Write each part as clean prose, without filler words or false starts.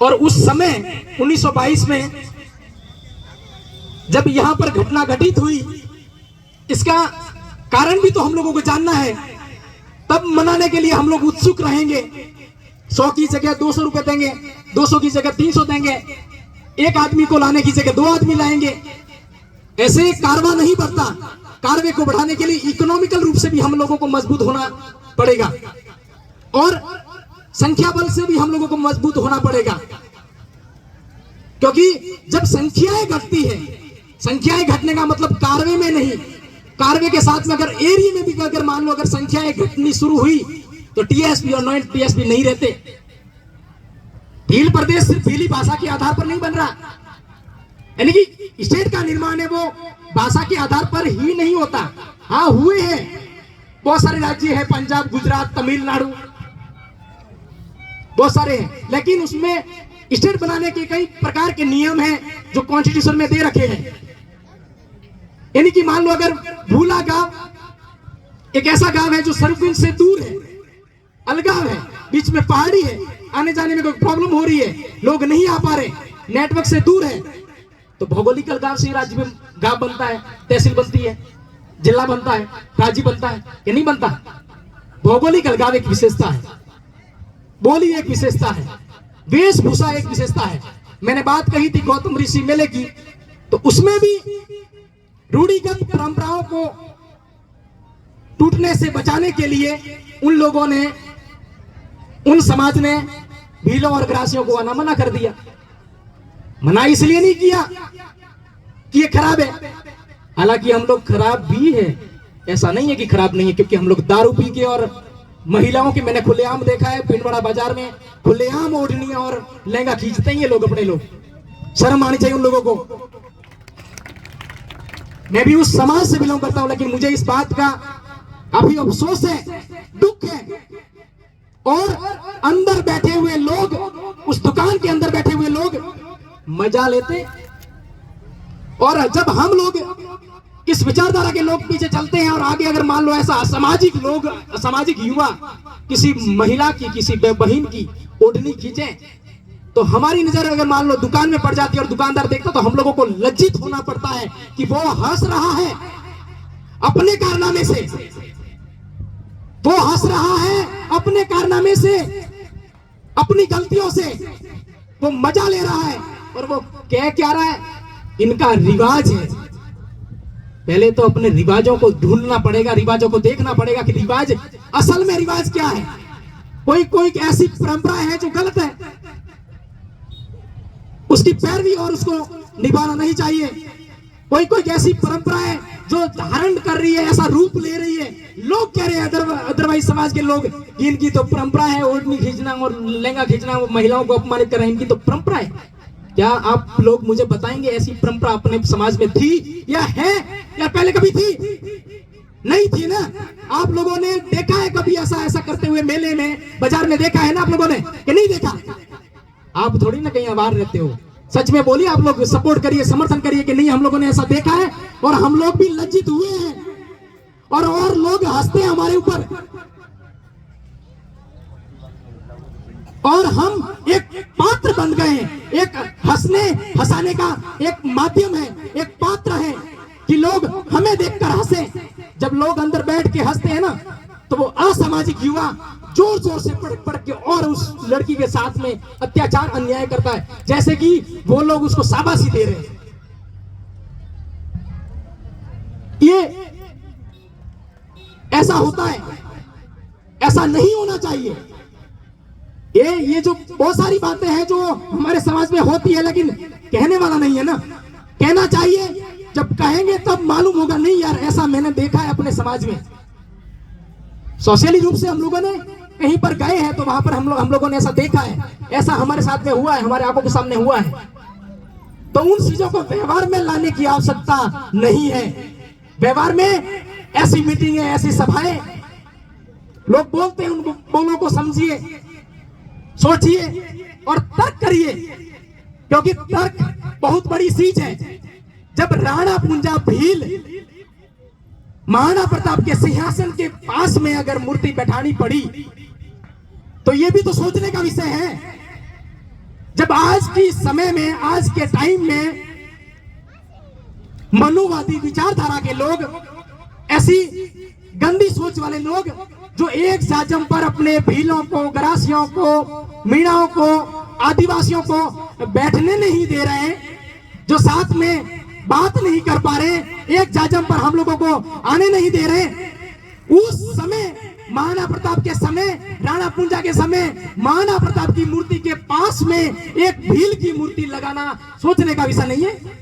और उस समय 1922 में जब यहां पर घटना घटित हुई, इसका कारण भी तो हम लोगों को जानना है। तब मनाने के लिए हम लोग उत्सुक रहेंगे। 100 की जगह 200 रुपए देंगे, 200 की जगह 300 देंगे, एक आदमी को लाने की जगह 2 आदमी लाएंगे। ऐसे कारवा नहीं बढ़ता। कारवे को बढ़ाने के लिए इकोनॉमिकल रूप से भी हम लोगों को मजबूत होना पड़ेगा और संख्या बल से भी हम लोगों को मजबूत होना पड़ेगा। क्योंकि जब संख्याएं घटती है, संख्याएं घटने का मतलब कारवे में नहीं, कारवे के साथ में अगर एरिया में भी अगर मान लो अगर संख्याएं घटनी शुरू हुई तो टीएसपी और नॉन टीएसपी नहीं रहते। भील प्रदेश सिर्फ भीली भाषा के आधार पर नहीं बन रहा, यानी कि स्टेट का निर्माण है वो भाषा के आधार पर ही नहीं होता। हाँ हुए हैं, बहुत सारे राज्य हैं, पंजाब, गुजरात, तमिलनाडु, बहुत सारे हैं, लेकिन उसमें स्टेट बनाने के कई प्रकार के नियम हैं जो कॉन्स्टिट्यूशन में दे रखे हैं। यानी कि मान लो अगर भूला गांव एक ऐसा गांव है जो सर्विस से दूर है, अलगाव है, बीच में पहाड़ी है, आने जाने में कोई प्रॉब्लम हो रही है, लोग नहीं आ पा रहे, नेटवर्क से दूर है, तो भौगोलिक अलगाव से राज्य में गांव बनता है, तहसील बनती है, जिला बनता है, राज्य बनता है, या नहीं बनता। भौगोलिक अलगाव एक विशेषता है, बोली एक विशेषता है, वेशभूषा एक विशेषता है। मैंने बात कही थी गौतम ऋषि मेले की, तो उसमें भी रूढ़िगत परंपराओं को टूटने से बचाने के लिए उन लोगों ने, उन समाज ने भीलों और ग्रासियों को आना मना कर दिया। मना इसलिए नहीं किया कि ये खराब है, हालांकि हम लोग खराब भी है, ऐसा नहीं है कि खराब नहीं है, क्योंकि हम लोग दारू पी के और महिलाओं के, मैंने खुलेआम देखा है पिंडवाड़ा बाजार में खुलेआम ओढ़नियां और लहंगा खींचते हैं ये लोग, अपने लोग, शर्म आनी चाहिए उन लोगों को। मैं भी उस समाज से बिलोंग करता हूं, लेकिन मुझे इस बात का अभी अफसोस है, दुख है। और अंदर बैठे हुए लोग, उस दुकान के अंदर बैठे हुए लोग मजा लेते, और जब हम लोग इस विचारधारा के लोग पीछे चलते हैं और आगे अगर मान लो ऐसा असामाजिक लोग, असामाजिक युवा किसी महिला की, किसी बहन की ओढ़नी खींचे, तो हमारी नजर अगर मान लो दुकान में पड़ जाती है और दुकानदार देखता, तो हम लोगों को लज्जित होना पड़ता है कि वो हंस रहा है अपने कारनामे से, वो हंस रहा है अपने कारनामे से, अपनी गलतियों से वो मजा ले रहा है, और वो कह क्या रहा है, इनका रिवाज है। पहले तो अपने रिवाजों को ढूंढना पड़ेगा, रिवाजों को देखना पड़ेगा कि रिवाज, असल में रिवाज क्या है। कोई कोई ऐसी परंपराएं हैं जो गलत है, उसकी पैरवी और उसको निभाना नहीं चाहिए। कोई कोई ऐसी परंपराएं जो धारण कर रही है, ऐसा रूप ले रही है, लोग कह रहे हैं अदरवाइज समाज के लोग, इनकी तो परंपरा है ओढ़नी खींचना और लहंगा खींचना, महिलाओं को अपमानित कर रहे हैं, इनकी तो परंपरा है। क्या आप लोग मुझे बताएंगे ऐसी परंपरा अपने समाज में थी या है, या पहले कभी थी? नहीं थी ना। आप लोगों ने देखा है कभी ऐसा करते हुए मेले में, बाजार में देखा है ना आप लोगों ने, कि नहीं देखा? आप थोड़ी ना कहीं बाहर रहते हो, सच में बोलिए, आप लोग सपोर्ट करिए, समर्थन करिए कि नहीं हम लोगों ने ऐसा देखा है और हम लोग भी लज्जित हुए हैं, और लोग हंसते हैं हमारे ऊपर, और हम एक पात्र बन गए हैं, एक हंसाने का एक माध्यम है, एक पात्र है कि लोग हमें देखकर हंसे। जब लोग अंदर बैठ के हंसते हैं ना, तो वो असामाजिक युवा जोर जोर से पड़ के और उस लड़की के साथ में अत्याचार अन्याय करता है, जैसे कि वो लोग उसको शाबाशी दे रहे हैं। ये ऐसा होता है, ऐसा नहीं होना चाहिए। ये जो बहुत सारी बातें हैं जो हमारे समाज में होती है, लेकिन कहने वाला नहीं है ना। कहना चाहिए, जब कहेंगे तब मालूम होगा, नहीं यार ऐसा मैंने देखा है अपने समाज में। सोशली रूप से हम लोगों ने कहीं पर गए हैं तो वहां पर हम लोगों ने ऐसा देखा है, ऐसा हमारे साथ में हुआ है, हमारे आंखों के सामने हुआ है। तो उन चीजों को व्यवहार में लाने की आवश्यकता नहीं है। व्यवहार में ऐसी मीटिंग है, ऐसी सभाएं, लोग बोलते हैं, उन बोलों को समझिए, सोचिए और तर्क करिए, क्योंकि तर्क बहुत बड़ी चीज है। जब राणा पुंजा भील महाराणा प्रताप के सिंहासन के पास में अगर मूर्ति बैठानी पड़ी, तो यह भी तो सोचने का विषय है। जब आज की समय में, आज के टाइम में मनुवादी विचारधारा के लोग, ऐसी गंदी सोच वाले लोग जो एक जाजम पर अपने भीलों को, गरासियों को, मीणाओं को, आदिवासियों को बैठने नहीं दे रहे, जो साथ में बात नहीं कर पा रहे, एक जाजम पर हम लोगों को आने नहीं दे रहे, उस समय महाराणा प्रताप के समय, राणा पुंजा के समय महाराणा प्रताप की मूर्ति के पास में एक भील की मूर्ति लगाना सोचने का विषय नहीं है?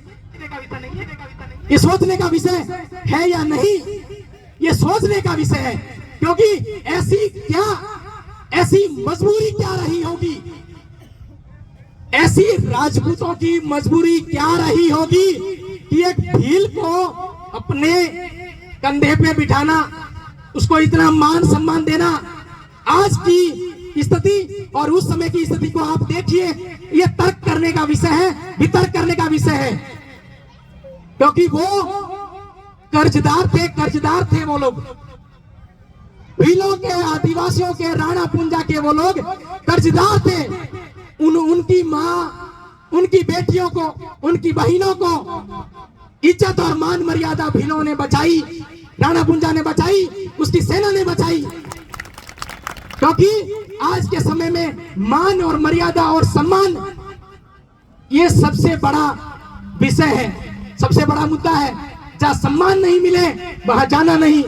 ये सोचने का विषय है या नहीं? ये सोचने का विषय है, क्योंकि ऐसी मजबूरी क्या रही होगी, ऐसी राजपूतों की मजबूरी क्या रही होगी कि एक भील को अपने कंधे पे बिठाना, उसको इतना मान सम्मान देना। आज की स्थिति और उस समय की स्थिति को आप देखिए, ये तर्क करने का विषय है, वितर्क करने का विषय है, क्योंकि वो कर्जदार थे वो लोग, भीलों के, आदिवासियों के, राणा पुंजा के वो लोग कर्जदार थे। उनकी माँ, उनकी बेटियों को, उनकी बहनों को इज्जत और मान मर्यादा भीलों ने बचाई, राणा पुंजा ने बचाई, उसकी सेना ने बचाई। क्योंकि आज के समय में मान और मर्यादा और सम्मान ये सबसे बड़ा विषय है, सबसे बड़ा मुद्दा है। जहां सम्मान नहीं मिले वहां जाना नहीं,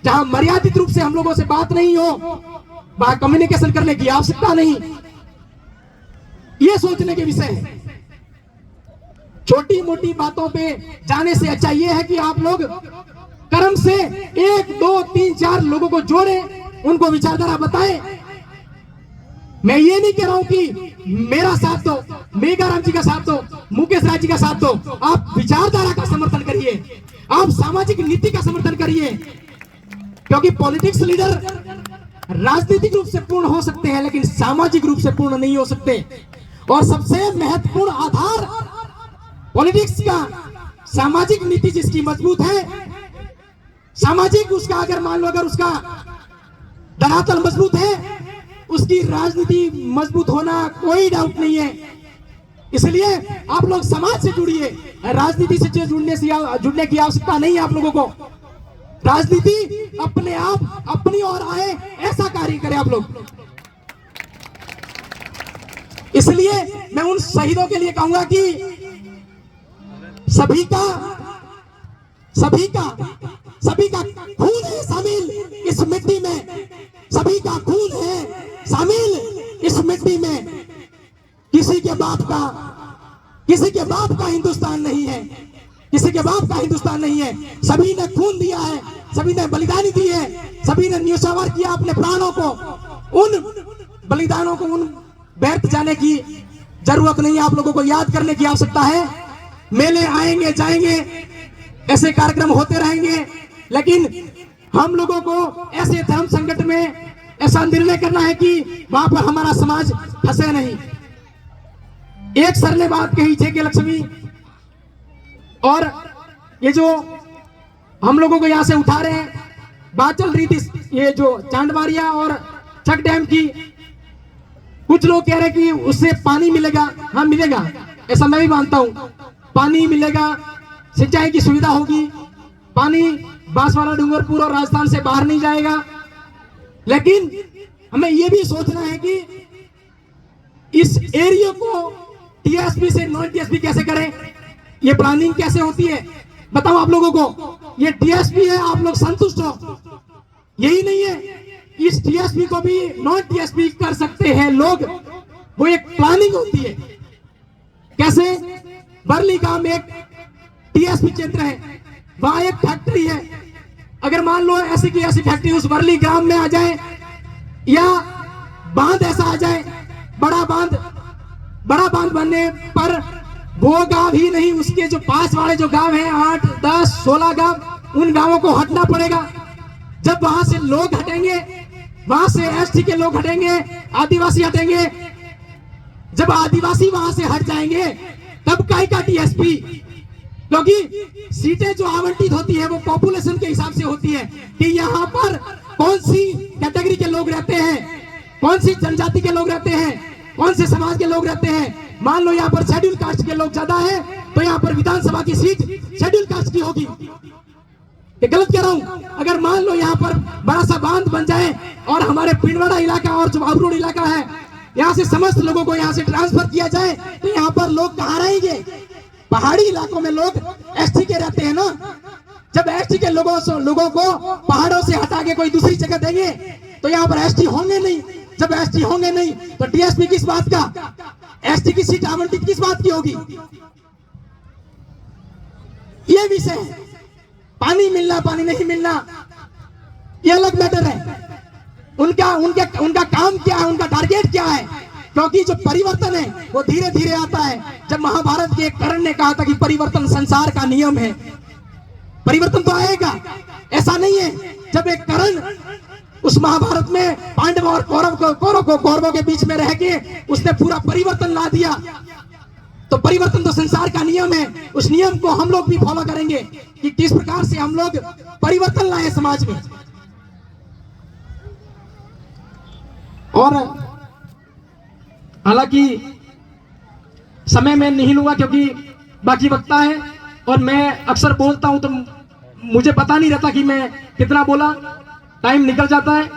जहां मर्यादित रूप से हम लोगों से बात नहीं हो वहां कम्युनिकेशन करने की आवश्यकता नहीं, ये सोचने के विषय है। छोटी मोटी बातों पे जाने से अच्छा ये है कि आप लोग कर्म से 1, 2, 3, 4 लोगों को जोड़े, उनको विचारधारा बताएं। मैं ये नहीं कह रहा हूं कि मेरा साथ दो, मेघाराम जी का साथ दो, मुकेश राज जी का साथ दो। आप विचारधारा का समर्थन करिए, आप सामाजिक नीति का समर्थन करिए, क्योंकि पॉलिटिक्स लीडर राजनीतिक रूप से पूर्ण हो सकते हैं लेकिन सामाजिक रूप से पूर्ण नहीं हो सकते। और सबसे महत्वपूर्ण आधार पॉलिटिक्स का सामाजिक नीति जिसकी मजबूत है, सामाजिक उसका अगर मान लो, अगर उसका धरातल मजबूत है, उसकी राजनीति मजबूत होना कोई डाउट नहीं है। इसलिए आप लोग समाज से जुड़िए, राजनीति से जुड़ने की आवश्यकता नहीं है आप लोगों को। राजनीति अपने आप अपनी ओर आए ऐसा कार्य करें आप लोग। इसलिए मैं उन शहीदों के लिए कहूंगा कि सभी का खून है शामिल इस मिट्टी में, सभी का खून है शामिल इस मिट्टी में। किसी के बाप का हिंदुस्तान नहीं है, किसी के बाप का हिंदुस्तान नहीं है। सभी ने खून दिया है, सभी ने बलिदानी दी है, सभी ने न्योछावर किया अपने प्राणों को। उन बलिदानों को उन व्यर्थ जाने की जरूरत नहीं है, आप लोगों को याद करने की आवश्यकता है। मेले आएंगे जाएंगे, ऐसे कार्यक्रम होते रहेंगे, लेकिन हम लोगों को ऐसे धर्म संकट में ऐसा निर्णय करना है कि वहां पर हमारा समाज फंसे नहीं। एक सर ने बात कही JK लक्ष्मी, और ये जो हम लोगों को यहां से उठा रहे हैं, बात चल रही थी ये जो चांदबारिया और चक डैम की। कुछ लोग कह रहे कि उससे पानी मिलेगा। हाँ मिलेगा, ऐसा मैं भी मानता हूं, पानी मिलेगा, सिंचाई की सुविधा होगी, पानी बांसवाड़ा, डूंगरपुर और राजस्थान से बाहर नहीं जाएगा। लेकिन हमें यह भी सोचना है कि इस एरिया को TSP से नॉन TSP कैसे करें, ये प्लानिंग कैसे होती है बताओ आप लोगों को। ये TSP है, आप लोग संतुष्ट हो? यही नहीं है, इस TSP को भी नॉन TSP कर सकते हैं लोग, वो एक प्लानिंग होती है। कैसे? बरली गांव में एक TSP केंद्र है, वहां एक फैक्ट्री है। अगर मान लो ऐसी की ऐसी फैक्ट्री उस बरली ग्राम में आ जाए, या बांध ऐसा आ जाए, बड़ा बांध बनने पर वो गांव ही नहीं, उसके जो पास वाले जो गांव हैं 8, 10, 16 गांव, उन गांवों को हटना पड़ेगा। जब वहां से लोग हटेंगे, वहां से ST के लोग हटेंगे, आदिवासी हटेंगे, जब आदिवासी वहां से हट जाएंगे तब काहे का TSP? क्योंकि सीटें जो आवंटित होती है वो पॉपुलेशन के हिसाब से होती है कि यहाँ पर कौन सी कैटेगरी के लोग रहते हैं, कौन सी जनजाति के लोग रहते हैं, कौन से समाज के लोग रहते हैं। मान लो यहाँ पर शेड्यूल कास्ट के लोग ज्यादा है तो यहाँ पर विधानसभा की सीट शेड्यूल कास्ट की होगी। ये गलत कह रहा हूं? अगर मान लो यहाँ पर बड़ा सा बांध बन जाए और हमारे पिंडवाड़ा इलाका और जो बाबरोड इलाका है यहाँ से समस्त लोगों को यहाँ से ट्रांसफर किया जाए तो यहाँ पर लोग कहाँ रहेंगे? पहाड़ी इलाकों में लोग एसटी के रहते हैं ना। जब एसटी के लोगों को पहाड़ों से हटा के कोई दूसरी जगह देंगे तो यहाँ पर एसटी होंगे नहीं। जब एसटी होंगे नहीं तो टीएसपी किस बात का, एसटी की सीट आवंटित किस बात की होगी? ये विषय है। पानी मिलना पानी नहीं मिलना ये अलग मैटर है। उनका काम क्या है, उनका टारगेट क्या है? क्योंकि जो परिवर्तन है वो धीरे धीरे आता है। जब महाभारत के एक कर्ण ने कहा था कि परिवर्तन संसार का नियम है, परिवर्तन तो आएगा, ऐसा नहीं है। जब एक कर्ण उस महाभारत में पांडव और कौरवों के बीच में रह के उसने पूरा परिवर्तन ला दिया, तो परिवर्तन तो संसार का नियम है। उस नियम को हम लोग भी फॉलो करेंगे कि किस प्रकार से हम लोग परिवर्तन लाए समाज में। और हालांकि समय में नहीं लूंगा क्योंकि बाकी वक्ता है और मैं अक्सर बोलता हूं तो मुझे पता नहीं रहता कि मैं कितना बोला, टाइम निकल जाता है।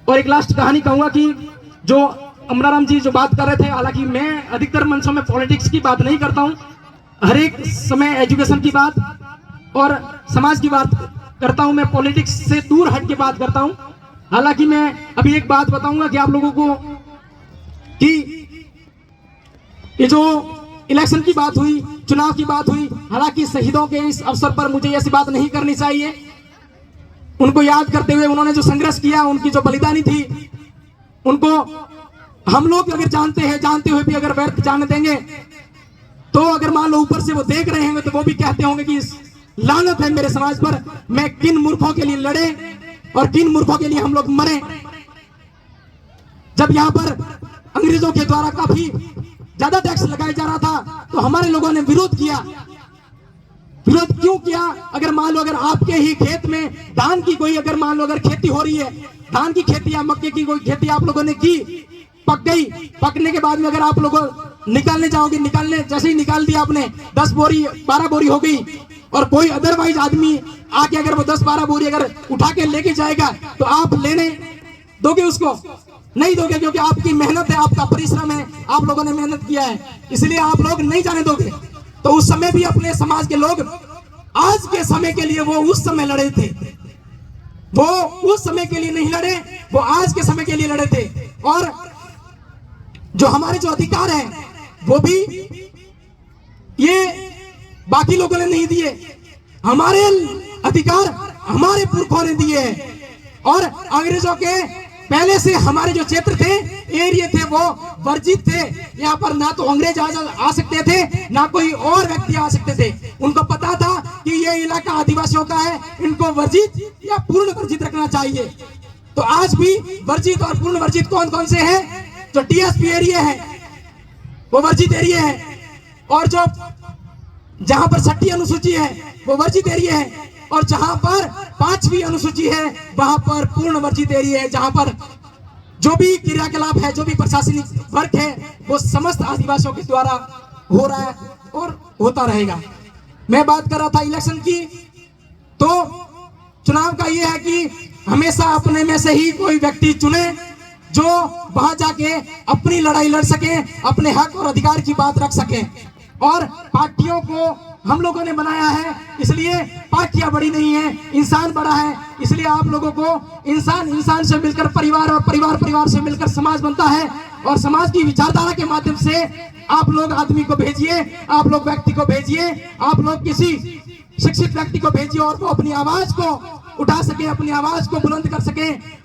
और एक लास्ट कहानी कहूंगा कि जो अमराराम जी जो बात कर रहे थे, हालांकि मैं अधिकतर मंचों में पॉलिटिक्स की बात नहीं करता हूं, हर एक समय एजुकेशन की बात और समाज की बात करता हूं। मैं पॉलिटिक्स से दूर हट के बात करता हूं। हालांकि मैं अभी एक बात बताऊंगा कि आप लोगों को कि ये जो इलेक्शन की बात हुई, चुनाव की बात हुई, हालांकि शहीदों के इस अवसर पर मुझे ऐसी बात नहीं करनी चाहिए। उनको याद करते हुए उन्होंने जो संघर्ष किया, उनकी जो बलिदानी थी, उनको हम लोग अगर जानते हुए भी अगर व्यर्थ जाने देंगे तो अगर मान लो ऊपर से वो देख रहे होंगे तो वो भी कहते होंगे कि लानत है मेरे समाज पर, मैं किन मूर्खों के लिए लड़े और किन मूर्खों के लिए हम लोग मरे। जब यहाँ पर अंग्रेजों के द्वारा काफी ज्यादा टैक्स लगाया जा रहा था तो हमारे लोगों ने विरोध किया। विरोध क्यों किया? अगर मान लो अगर आपके ही खेत में धान की कोई अगर मान लो अगर खेती हो रही है, धान की खेती या मक्के की कोई खेती आप लोगों ने की, पक गई, पकने के बाद में अगर आप लोग निकालने जाओगे, जैसे ही निकाल दिया आपने 10 बोरी 12 बोरी हो गई और कोई अदरवाइज आदमी आके अगर वो 10-12 बोरी अगर उठा के लेके जाएगा तो आप लेने दोगे उसको? नहीं दोगे, क्योंकि आपकी मेहनत है, आपका परिश्रम है, आप लोगों ने मेहनत किया है, इसलिए आप लोग नहीं जाने दोगे। तो उस समय भी अपने समाज के लोग आज के समय के लिए वो उस समय लड़े थे, वो उस समय के लिए नहीं लड़े, वो आज के समय के लिए लड़े थे। और जो हमारे जो अधिकार है वो भी ये बाकी लोगों ने नहीं दिए, हमारे अधिकार हमारे पुरखों ने दिए हैं। और अंग्रेजों के पहले से हमारे जो क्षेत्र थे, एरिया थे, वो वर्जित थे। यहाँ पर ना तो अंग्रेज आ सकते थे, ना कोई और व्यक्ति आ सकते थे। उनको पता था कि ये इलाका आदिवासियों का है, इनको वर्जित या पूर्ण वर्जित रखना चाहिए। तो आज भी वर्जित और पूर्ण वर्जित कौन कौन से हैं? जो टीएसपी एरिया है वो वर्जित एरिया है, और जो जहां पर 6ठी अनुसूची है वो वर्जित एरिया है, और जहां पर 5वीं अनुसूची है वहां पर पूर्ण वर्जित एरिया है, जहां पर जो भी क्रियाकलाप है, जो भी प्रशासनिक वर्क है वो समस्त आदिवासियों के द्वारा हो रहा है और होता रहेगा। मैं बात कर रहा था इलेक्शन की, तो चुनाव का ये है कि हमेशा अपने में से ही कोई व्यक्ति चुने जो वहां जाके अपनी लड़ाई लड़ सके, अपने हक और अधिकार की बात रख सके। और पार्टियों को हम लोगों ने बनाया है, इसलिए पार्टियां बड़ी नहीं है, इंसान बड़ा है। इसलिए आप लोगों को इंसान से मिलकर परिवार, और परिवार से मिलकर समाज बनता है। और समाज की विचारधारा के माध्यम से आप लोग आदमी को भेजिए, आप लोग व्यक्ति को भेजिए, आप लोग किसी शिक्षित व्यक्ति को भेजिए और वो अपनी आवाज को उठा सके, अपनी आवाज को बुलंद कर सके।